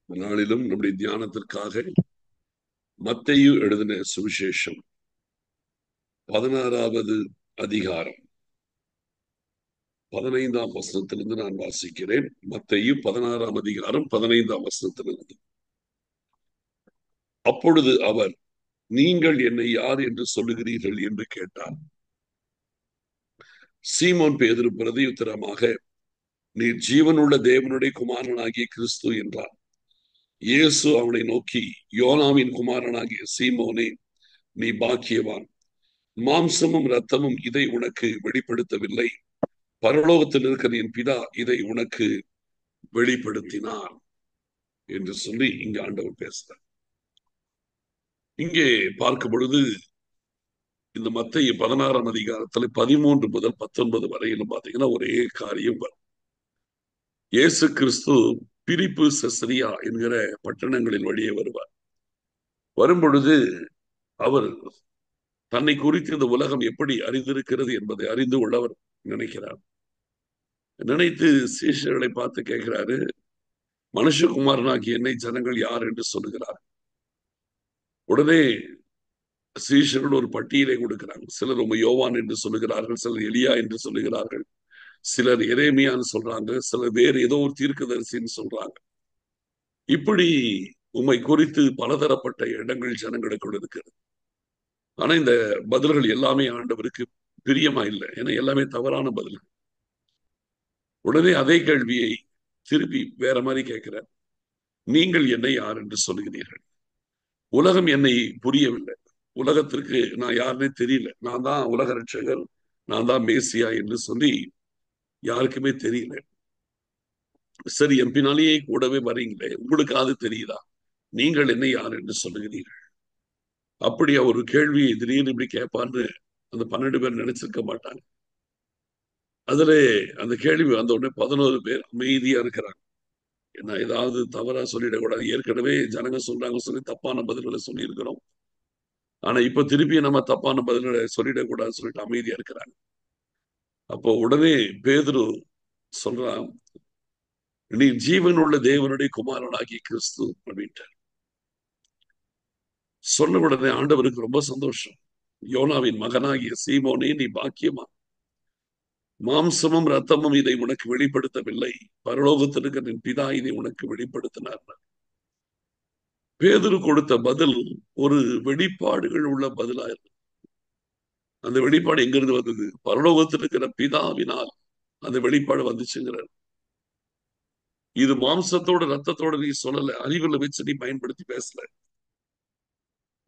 நாளிலும் நம்முடைய தியானத்திற்காக மத்தேயு எழுதின சுவிசேஷம் 16வது அதிகாரம் 15ஆம் வசனத்திலிருந்து நான் வாசிக்கிறேன். மத்தேயு 16ஆம் அதிகாரம் 15ஆம் வசனத்திலிருந்து. அப்பொழுது அவர், நீங்கள் என்னை யார் என்று சொல்லுகிறீர்கள் என்று கேட்டார். சீமோன் பேதுரு பிரதியுத்தரமாக, நீர் ஜீவனுள்ள தேவனுடைய குமாரனாகிய கிறிஸ்து என்றார். இயேசு அவனை நோக்கி, யோனாவின் குமாரனாகிய சீமோனே, நீ பாக்கியவான். மாம்சமும் இரத்தமும் இதை உனக்கு வெளிப்படுத்தவில்லை, பரலோகத்தில் இருக்கிற என் பிதா இதை உனக்கு வெளிப்படுத்தினார் என்று சொல்லி இங்க ஆண்டவர் பேசுறார். இங்கே பார்க்கும் பொழுது இந்த மத்தேயு 16ஆம் அதிகாரத்தில் 13 முதல் 19 வரையிலும் பாத்தீங்கன்னா ஒரே காரியம் வரும். இயேசு கிறிஸ்து பிலிப்பு செசரியா என்கிற பட்டணங்களின் வழியே வருவார். வரும்பொழுது அவர் தன்னை குறித்து இந்த உலகம் எப்படி அறிந்திருக்கிறது என்பதை அறிந்து கொள்ளவர் நினைக்கிறார். நினைத்து சீஷர்களை பார்த்து கேட்கிறாரு, மனுஷகுமாரனாகி என்னை ஜனங்கள் யார் என்று சொல்லுகிறார். உடனே சீஷர்கள் ஒரு பட்டியலை கொடுக்கிறாங்க. சிலர் உம்மை யோவான் என்று சொல்லுகிறார்கள், சிலர் எலியா என்று சொல்லுகிறார்கள், சிலர் எரேமியான்னு சொல்றாங்க, சிலர் வேறு ஏதோ ஒரு தீர்க்கதரிசின்னு சொல்றாங்க. இப்படி உம்மை குறித்து பலதரப்பட்ட இடங்கள் ஜனங்களுக்குள் இருக்கிறது. ஆனா இந்த பதில்கள் எல்லாமே ஆண்டவருக்கு பிரியமா இல்லை, ஏன்னா எல்லாமே தவறான பதில்கள். உடனே அதே கேள்வியை திருப்பி வேற மாதிரி கேட்கிறார். நீங்கள் என்னை யார் என்று சொல்லுகிறீர்கள்? உலகம் என்னை புரியவில்லை, உலகத்திற்கு நான் யாருன்னே தெரியல, நான் தான் உலக ரட்சகர், நான் தான் மேசியா என்று சொல்லி யாருக்குமே தெரியல. சரி, என் பின்னாலேயே கூடவே வரீங்களே, உங்களுக்கு அது தெரியுதா? நீங்கள் என்னை யார் என்று சொல்லுகிறீர்கள்? அப்படி ஒரு கேள்வியை திடீர்னு இப்படி கேட்பான்னு அந்த 12 பேர் நினைச்சிருக்க மாட்டாங்க. அதுல அந்த கேள்வி வந்த உடனே 11 பேர் அமைதியா இருக்கிறாங்க. என்ன ஏதாவது தவறா சொல்லிடக்கூடாது, ஏற்கனவே ஜனங்க சொல்றாங்க சொல்லி தப்பான பதில்களை சொல்லி இருக்கிறோம், ஆனா இப்ப திருப்பி நம்ம தப்பான பதில்களை சொல்லிடக்கூடாதுன்னு சொல்லிட்டு அமைதியா இருக்கிறாங்க. அப்போ உடனே பேதுரு சொல்றான், நீ ஜீவன் உள்ள தேவனுடைய குமாரனாகிய கிறிஸ்து அப்படின்ட்டு சொன்ன உடனே ஆண்டவருக்கு ரொம்ப சந்தோஷம். யோனாவின் மகனாகிய சீமோனே, நீ பாக்கியமா. மாம்சமும் ரத்தமும் இதை உனக்கு வெளிப்படுத்தவில்லை, பரலோகத்திற்கு என் பிதா இதை உனக்கு வெளிப்படுத்தினார். பேதுரு கொடுத்த பதில் ஒரு வெளிப்பாடுகள் உள்ள பதிலா இருக்கு. அந்த வெளிப்பாடு எங்கிருந்து வந்தது? பரலோகத்தில் இருக்கிற பிதாவினால் அந்த வெளிப்பாடு வந்துச்சுங்கிறார். இது மாம்சத்தோட ரத்தத்தோட நீ சொல்லல, அறிவுல வச்சு நீ பயன்படுத்தி பேசல.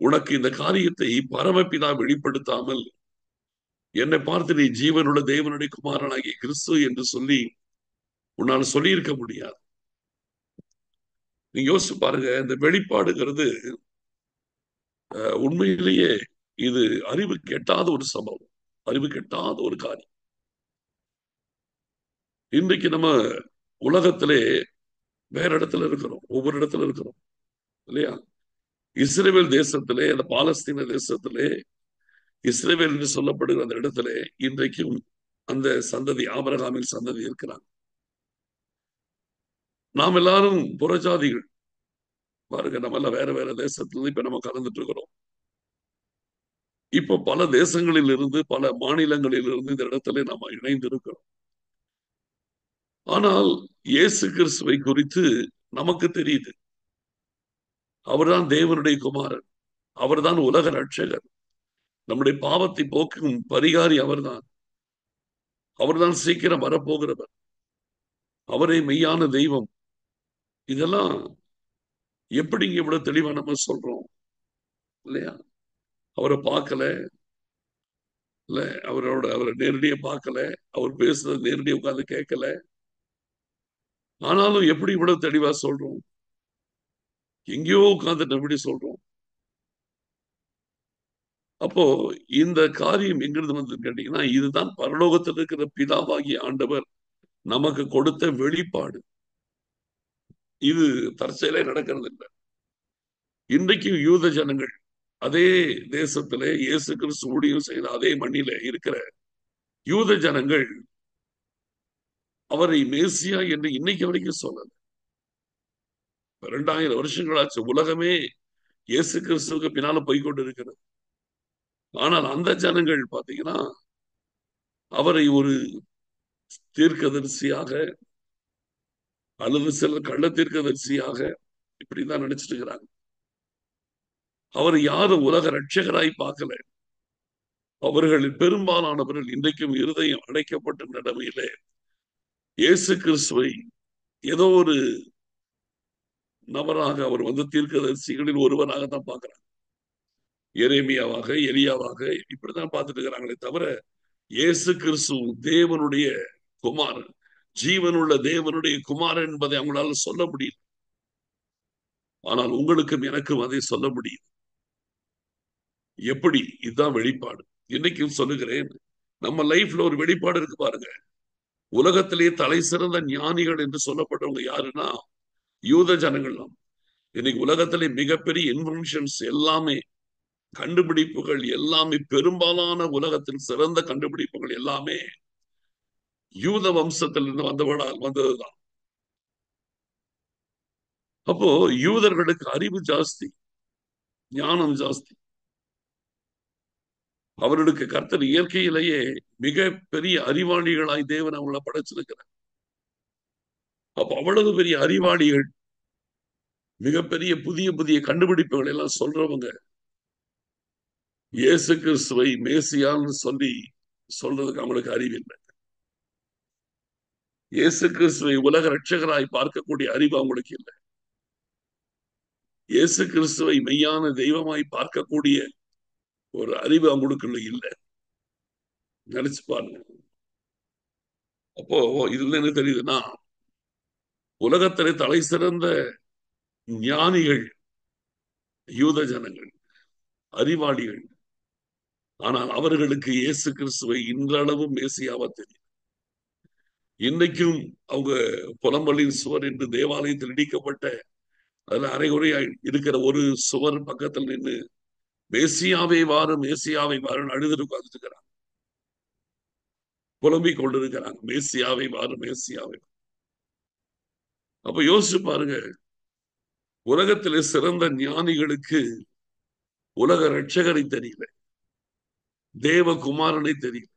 உனக்கு இந்த காரியத்தை பரமபிதா வெளிப்படுத்தாமல் என்னை பார்த்து நீ ஜீவனுள்ள தேவனுடைய குமாரனாகிய கிறிஸ்து என்று சொல்லி உன்னால் சொல்லியிருக்க முடியாது. நீங்க யோசிச்சு பாருங்க, இந்த வெளிப்பாடுங்கிறது உண்மையிலேயே இது அறிவு கெட்டாத ஒரு சம்பவம், அறிவு கெட்டாத ஒரு காரியம். இன்றைக்கு நம்ம உலகத்திலே வேற இடத்துல இருக்கிறோம், ஒவ்வொரு இடத்துல இருக்கிறோம் இல்லையா? இஸ்ரேல் தேசத்திலே, அந்த பாலஸ்தீன தேசத்திலே, இஸ்ரேல் என்று சொல்லப்படுகிற அந்த இடத்திலே இன்றைக்கும் அந்த சந்ததி, ஆபிரகாமின் சந்ததி இருக்கிறாங்க. நாம் எல்லாரும் புறஜாதிகள் பாருங்க, நம்ம எல்லாம் வேற வேற தேசத்துல இப்ப நம்ம கலந்துட்டு இருக்கிறோம். இப்போ பல தேசங்களில் இருந்து, பல மாநிலங்களில் இருந்து இந்த இடத்துல நாம இணைந்து இருக்கிறோம். ஆனால் இயேசு கிறிஸ்துவை குறித்து நமக்கு தெரியுது, அவர்தான் தேவனுடைய குமாரன், அவர்தான் உலக ரட்சகர், நம்முடைய பாவத்தை போக்கும் பரிகாரி அவர்தான், அவர்தான் சீக்கிரம் வரப்போகிறவர், அவரே மெய்யான தெய்வம். இதெல்லாம் எப்படி இவ்வளவு தெளிவா நம்ம சொல்றோம் இல்லையா? அவரை பார்க்கல இல்ல, அவரை நேரடியா பார்க்கல, அவர் பேசுறது நேரடியா உட்கார்ந்து கேட்கல, ஆனாலும் எப்படி இவ்வளவு தெளிவா சொல்றோம்? எங்கேயோ உட்கார்ந்துட்டு எப்படி சொல்றோம்? அப்போ இந்த காரியம் எங்கிருந்து வந்து கேட்டீங்கன்னா, இதுதான் பரலோகத்தில் இருக்கிற பிதாவாகிய ஆண்டவர் நமக்கு கொடுத்த வெளிப்பாடு. இது தற்செயலே நடக்கிறது இல்லை. இன்றைக்கு யூத ஜனங்கள் அதே தேசத்திலே இயேசு கிறிஸ்து ஊழியம் செய்த அதே மண்ணில இருக்கிற யூத ஜனங்கள் அவரை மேசியா என்று இன்னைக்கு வரைக்கும் சொல்லல. 2000 வருஷங்களாச்சு, உலகமே இயேசு கிறிஸ்துவுக்கு பின்னால போய்கொண்டு இருக்கிறது. ஆனால் அந்த ஜனங்கள் பாத்தீங்கன்னா அவரை ஒரு தீர்க்கதரிசியாக அல்லது சில கள்ள தீர்க்கதரிசியாக இப்படிதான் நினைச்சிட்டு இருக்கிறாங்க. அவர் யாரும் உலக ரட்சகராய் பார்க்கல. அவர்களில் பெரும்பாலானவர்கள் இன்றைக்கும் இருதயம் அடைக்கப்பட்ட நிலைமையிலே இயேசு கிறிஸ்துவை ஏதோ ஒரு நபராக அவர் தீர்க்கதரிசிகளில் ஒருவராக தான் பார்க்கிறாங்க. எரேமியாவாக, எலியாவாக இப்படிதான் பார்த்துட்டு இருக்கிறாங்களே தவிர இயேசு கிறிஸ்து தேவனுடைய குமாரன், ஜீவனுள்ள தேவனுடைய குமாரன் என்பதை அவங்களால சொல்ல முடியும். ஆனால் உங்களுக்கும் எனக்கும் அதை சொல்ல முடியும். எப்படி? இதுதான் வெளிப்பாடு. இன்னைக்கும் சொல்லுகிறேன், நம்ம லைஃப்ல ஒரு வெளிப்பாடு இருக்கு பாருங்க. உலகத்திலேயே தலை சிறந்த ஞானிகள் என்று சொல்லப்பட்டவங்க யாருன்னா யூத ஜனங்கள் தான். இன்னைக்கு உலகத்திலே மிகப்பெரிய இன்வென்ஷன்ஸ் எல்லாமே, கண்டுபிடிப்புகள் எல்லாமே, பெரும்பாலான உலகத்தில் சிறந்த கண்டுபிடிப்புகள் எல்லாமே யூத வம்சத்திலிருந்து வந்ததுதான். அப்போ யூதர்களுக்கு அறிவு ஜாஸ்தி, ஞானம் ஜாஸ்தி. அவர்களுக்கு கர்த்தர் இயற்கையிலேயே மிக பெரிய அறிவாளிகளாய் தேவன் அவங்களை படைச்சிருக்கிறார். அப்ப அவ்வளவு பெரிய அறிவாளிகள், மிகப்பெரிய புதிய புதிய கண்டுபிடிப்புகள் எல்லாம் சொல்றவங்க இயேசு கிறிஸ்துவை மேசியான்னு சொல்றதுக்கு அவங்களுக்கு அறிவில்லை. இயேசு கிறிஸ்துவை உலக ரட்சகராய் பார்க்கக்கூடிய அறிவு அவங்களுக்கு இல்லை. இயேசு கிறிஸ்துவை மெய்யான தெய்வமாய் பார்க்கக்கூடிய ஒரு அறிவு அவங்களுக்குள்ள இல்லை. நினைச்சு பாருங்க. அப்போ இதுல என்ன தெரியுதுன்னா, உலகத்திலே தலை சிறந்த ஞானிகள் யூத ஜனங்கள், அறிவாளிகள். ஆனால் அவர்களுக்கு இயேசு கிறிஸ்துவை இன்றளவும் மேசியாவா தெரியும். இன்னைக்கும் அவங்க புலம்பலின் சுவர் என்று தேவாலயத்தில் இடிக்கப்பட்ட அதுல அரைகுறையாய் இருக்கிற ஒரு சுவர் பக்கத்தில் நின்று மேசியாவை வாரும், மேசியாவை வாரும் அழுது உட்கார்ந்துருக்கிறாங்க, புலம்பிக் கொண்டிருக்கிறாங்க, மேசியாவை வாரும், மேசியாவை. அப்ப யோசிச்சு பாருங்க, உலகத்திலே சிறந்த ஞானிகளுக்கு உலக ரட்சகரை தெரியல, தேவகுமாரனை தெரியல.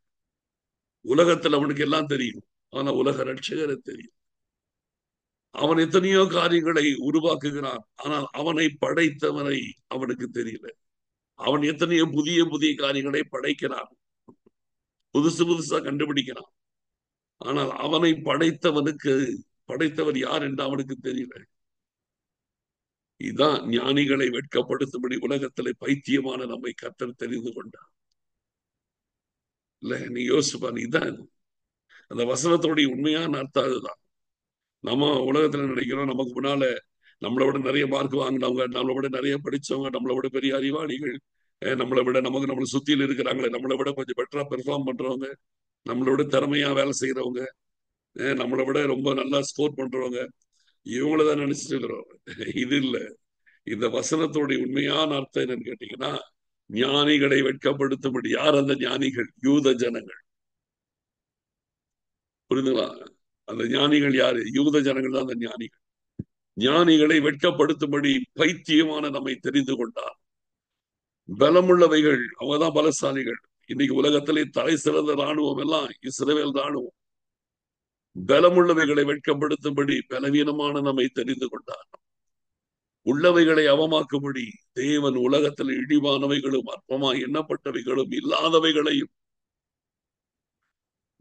உலகத்தில் அவனுக்கு எல்லாம் தெரியும், ஆனா உலக ரட்சகரை தெரியும். அவன் எத்தனையோ காரியங்களை உருவாக்குகிறான், ஆனால் அவனை படைத்தவனை அவனுக்கு தெரியல. அவன் எத்தனையோ புதிய புதிய காரியங்களை படைக்கிறான், புதுசு புதுசா கண்டுபிடிக்கிறான். ஆனால் அவனை படைத்தவர் யார் என்று அவனுக்கு தெரியல. இதுதான் ஞானிகளை வெட்கப்படுத்தும்படி உலகத்திலே பைத்தியமான நம்மை கர்த்தர் தெரிந்து கொண்டார். இல்ல, நீ யோசிப்பான். இதுதான் அந்த வசனத்தோடைய உண்மையான அர்த்தம். அதுதான் நம்ம உலகத்துல நினைக்கிறோம், நமக்கு முன்னால நம்மளை விட நிறைய மார்க் வாங்கினவங்க, நம்மளை விட நிறைய படிச்சவங்க, நம்மளை விட பெரிய அறிவாளிகள், நம்மளை விட நம்மளை சுத்தியில் இருக்கிறாங்களே, நம்மளை விட கொஞ்சம் பெட்டரா பெர்ஃபார்ம் பண்றவங்க, நம்மளை விட திறமையா வேலை செய்யறவங்க, நம்மளை விட ரொம்ப நல்லா ஸ்கோர் பண்றவங்க, இவங்களதான் நினைச்சிட்டு இருக்கிறோம். இது இல்ல. இந்த வசனத்தோடைய உண்மையான அர்த்தம் என்னன்னு கேட்டீங்கன்னா, ஞானிகளை வெட்கப்படுத்தும்படி. யார் அந்த ஞானிகள்? யூத ஜனங்கள். புரிந்துங்களா? அந்த ஞானிகள் யாரு? யூத ஜனங்கள் தான் அந்த ஞானிகள். ஞானிகளை வெட்கப்படுத்தும்படி பைத்தியமான நம்மை தெரிந்து கொண்டார். பலமுள்ளவைகள், அவங்கதான் பலசாலிகள். இன்னைக்கு உலகத்திலே தலை சிறந்த ராணுவம் எல்லாம் இஸ்ரவேல் ராணுவம். பலமுள்ளவைகளை வெட்கப்படுத்தும்படி பலவீனமான நம்மை தெரிந்து கொண்டார். உள்ளவைகளை அவமாக்கும்படி தேவன் உலகத்தில் இழிவானவைகளும் அற்பமாய் எண்ணப்பட்டவைகளும் இல்லாதவைகளையும்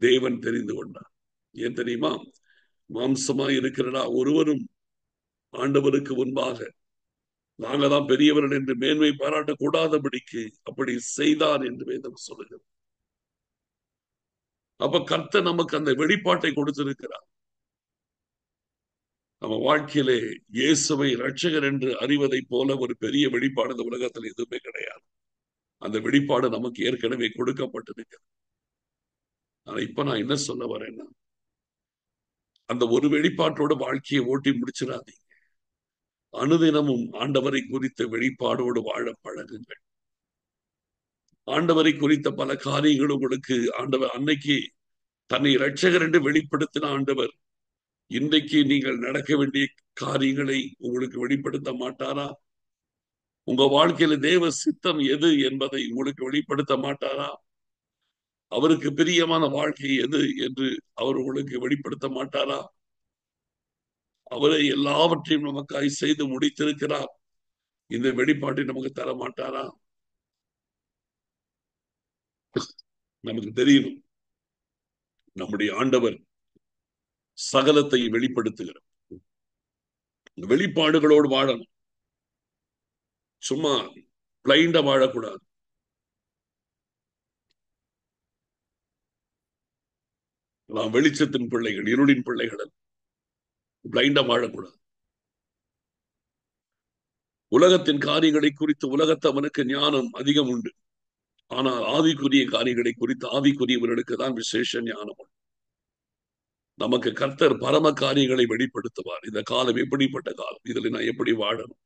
தேவன் தெரிந்து கொண்டார். ஏன் தெரியுமா? மாம்சமாய் இருக்கிறடா ஒருவரும் ஆண்டவருக்கு முன்பாக நாங்க தான் பெரியவர்கள் என்று மேன்மை பாராட்டக்கூடாதபடிக்கு அப்படி செய்தார் என்று வேதம் சொல்லுகிறது. அப்ப கர்த்தர் நமக்கு அந்த வெளிப்பாட்டை கொடுத்திருக்கிறார். நம்ம வாழ்க்கையிலே இயேசுவை ரட்சகர் என்று அறிவதை போல ஒரு பெரிய வெளிப்பாடு இந்த உலகத்தில் எதுவுமே கிடையாது. அந்த வெளிப்பாடு நமக்கு ஏற்கனவே கொடுக்கப்பட்டிருக்கிறது. ஆனா இப்ப நான் என்ன சொல்ல வரேன்னா, அந்த ஒரு வெளிப்பாட்டோட வாழ்க்கையை ஓட்டி முடிச்சிடாதீங்க. அனுதினமும் ஆண்டவரை குறித்த வெளிப்பாடோடு வாழ பழகுங்கள். ஆண்டவரை குறித்த பல காரியங்கள் உங்களுக்கு ஆண்டவர் அன்னைக்கு தன்னை இரட்சகர் என்று வெளிப்படுத்தின ஆண்டவர் இன்றைக்கு நீங்கள் நடக்க வேண்டிய காரியங்களை உங்களுக்கு வெளிப்படுத்த மாட்டாரா? உங்க வாழ்க்கையில தேவ சித்தம் எது என்பதை உங்களுக்கு வெளிப்படுத்த மாட்டாரா? அவருக்கு பிரியமான வாழ்க்கை எது என்று அவர் உங்களுக்கு வெளிப்படுத்த மாட்டாரா? அவரை எல்லாவற்றையும் நமக்காய் செய்து முடித்திருக்கிறார். இந்த வெளிப்பாட்டை நமக்கு தர மாட்டாரா? நமக்கு தெரியணும், நம்முடைய ஆண்டவர் சகலத்தை வெளிப்படுத்துகிறார். வெளிப்பாடுகளோடு வாழணும், சும்மா பிளைண்டா வாழக்கூடாது. நாம் வெளிச்சத்தின் பிள்ளைகள், இருளின் பிள்ளைகள், பிளைண்டா வாழக்கூடாது. உலகத்தின் காரியங்களை குறித்து உலகத்தவனுக்கு ஞானம் அதிகம் உண்டு. ஆனால் ஆவிக்குரிய காரியங்களை குறித்து ஆவிக்குரியவர்களுக்கு தான் விசேஷ ஞானம் உண்டு. நமக்கு கர்த்தர் பரம காரியங்களை வெளிப்படுத்துவார். இந்த காலம் எப்படிப்பட்ட காலம், இதுல நான் எப்படி வாழணும்,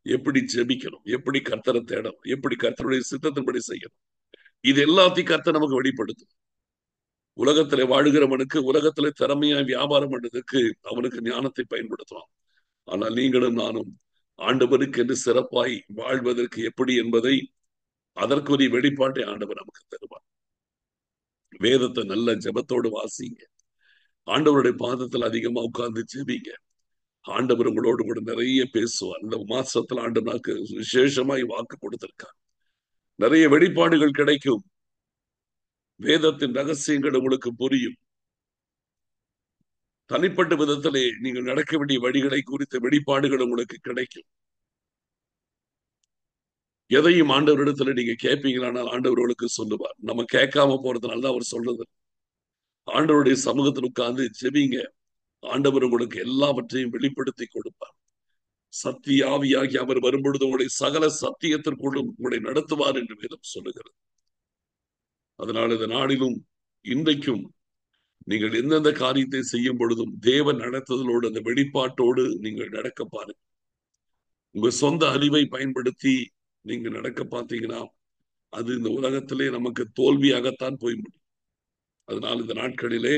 எப்படி ஜெபிக்கணும், எப்படி கர்த்தரை தேடணும், எப்படி கர்த்தருடைய சித்தத்தின்படி செய்யணும், இது எல்லாத்தையும் கர்த்தர் நமக்கு வெளிப்படுத்தும். உலகத்திலே வாழுகிறவனுக்கு உலகத்திலே திறமையா வியாபாரம் பண்ணதுக்கு அவனுக்கு ஞானத்தை பயன்படுத்தலாம். ஆனால் நீங்களும் நானும் ஆண்டவருக்கு என்று சிறப்பாய் வாழ்வதற்கு எப்படி என்பதை அதற்குரிய வெளிப்பாட்டை ஆண்டவர் நமக்கு தருவார். வேதத்தை நல்ல ஜெபத்தோடு வாசிங்க. ஆண்டவருடைய பாதத்தில் அதிகமா உட்கார்ந்து ஜெபிங்க. ஆண்டவர் உங்களோடு கூட நிறைய பேசுவார். இந்த மாசத்துல ஆண்டவருக்கு விசேஷமாய் வாக்கு கொடுத்திருக்கார். நிறைய வெளிப்பாடுகள் கிடைக்கும். வேதத்தின் ரகசியங்கள் உங்களுக்கு புரியும். தனிப்பட்ட விதத்திலே நீங்கள் நடக்க வேண்டிய வழிகளை குறித்த வெளிப்பாடுகள் உங்களுக்கு கிடைக்கும். எதையும் ஆண்டவரிடத்துல நீங்க கேட்பீங்களானால் ஆண்டவர்களுக்கு சொல்லுவார். நம்ம கேட்காம போறதுனால தான் அவர் சொல்றது. ஆண்டவருடைய சமூகத்தில் உட்கார்ந்து ஜெபிங்க. ஆண்டவர் உங்களுக்கு எல்லாவற்றையும் வெளிப்படுத்தி கொடுப்பார். சத்திய ஆவியாகி அவர் வரும்பொழுது உங்களை சகல சத்தியத்திற்குள்ளும் உங்களை நடத்துவார் என்று வேதம் சொல்லுகிறது. அதனால இந்த நாளிலும் இன்றைக்கும் நீங்கள் எந்தெந்த காரியத்தை செய்யும் பொழுதும் தேவன் நடத்துதலோடு அந்த வெளிப்பாட்டோடு நீங்கள் நடக்க பாருங்க. உங்க சொந்த அறிவை பயன்படுத்தி நீங்க நடக்க பார்த்தீங்கன்னா அது இந்த உலகத்திலே நமக்கு தோல்வியாகத்தான் போய் முடியும். அதனால இந்த நாட்களிலே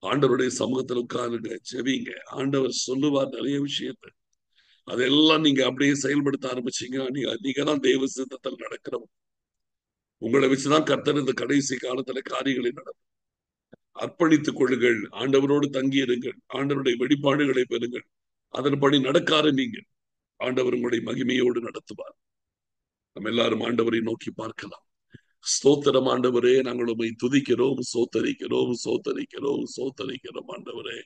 ஆண்டவருடைய சமூகத்தில் உட்காருங்க, செவிங்க. ஆண்டவர் சொல்லுவார் நிறைய விஷயத்தை. அதெல்லாம் நீங்க அப்படியே செயல்படுத்த ஆரம்பிச்சீங்க. நீங்க தான் தெய்வ சித்தத்தில் நடக்கிறவங்க. உங்களை வச்சுதான் கர்த்தர் இந்த கடைசி காலத்துல காரியங்களை நடக்கும். அர்ப்பணித்துக் கொள்ளுங்கள், ஆண்டவரோடு தங்கியிருங்கள், ஆண்டவருடைய வெளிப்பாடுகளை பெறுங்கள், அதன்படி நடக்க ஆரம்பிங்கள். ஆண்டவர் உங்களுடைய மகிமையோடு நடத்துவார். நம்ம எல்லாரும் ஆண்டவரை நோக்கி பார்க்கலாம். ஸ்தோத்திரம் ஆண்டவரே, நாங்கள் உம்மை துதிக்கிறோம், சோத்தரிக்கிறோம், சோத்தரிக்கிறோம், சோத்தரிக்கிறோம். ஆண்டவரே,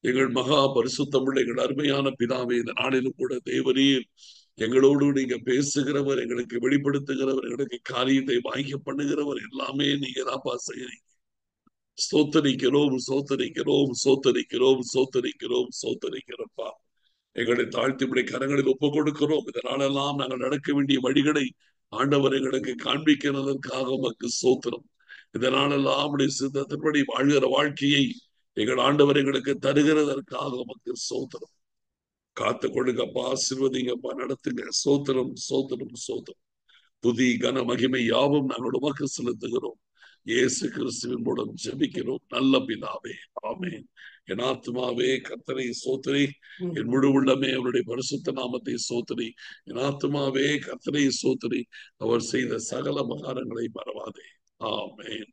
எங்கள் மகா பரிசுத்தமுள்ள எங்கள் அருமையான பிதாவே, இந்த நாளிலும் கூட தேவரீர் எங்களோடு நீங்க பேசுகிறவர், எங்களுக்கு வெளிப்படுத்துகிறவர், எங்களுக்கு காரியத்தை வாய்க்க பண்ணுகிறவர், எல்லாமே நீங்க தான் செய்யறீங்க. சோத்தரிக்கிறோம், சோத்தரிக்கிறோம், சோத்தரிக்கிறோம், சோத்தரிக்கிறோம், சோத்தரிக்கிறோம்ப்பா. எங்களை தாழ்த்தி இப்படி கரங்களில் ஒப்புக் கொடுக்கிறோம். இதனாலெல்லாம் நாங்கள் நடக்க வேண்டிய வழிகளை ஆண்டவர் எங்களுக்கு காண்பிக்கிறதற்காக உமக்கு சோத்திரம். இதனாலெல்லாம் அப்படி சித்தத்தின்படி வாழ்கிற வாழ்க்கையை எங்கள் ஆண்டவர் எங்களுக்கு தருகிறதற்காக உமக்கு சோத்திரம். காத்து கொடுங்கப்பா, ஆசீர்வதிங்கப்பா, நடத்துங்க. சோத்திரம், சோத்திரம், சோத்திரம். துதி கன மகிமை யாவும் நாங்கள் உமக்கு செலுத்துகிறோம். இயேசு கிறிஸ்துவின் மூலம் ஜெபிக்கிறோம் நல்ல பிதாவே, ஆமென். என் ஆத்துமாவே கர்த்தரை சோத்திரி, என் முழு உள்ளமே அவருடைய பரிசுத்த நாமத்தை சோத்திரி. என் ஆத்துமாவே கர்த்தரை சோத்திரி, அவர் செய்த சகல மகாரங்களை மறவாதே. ஆமென்.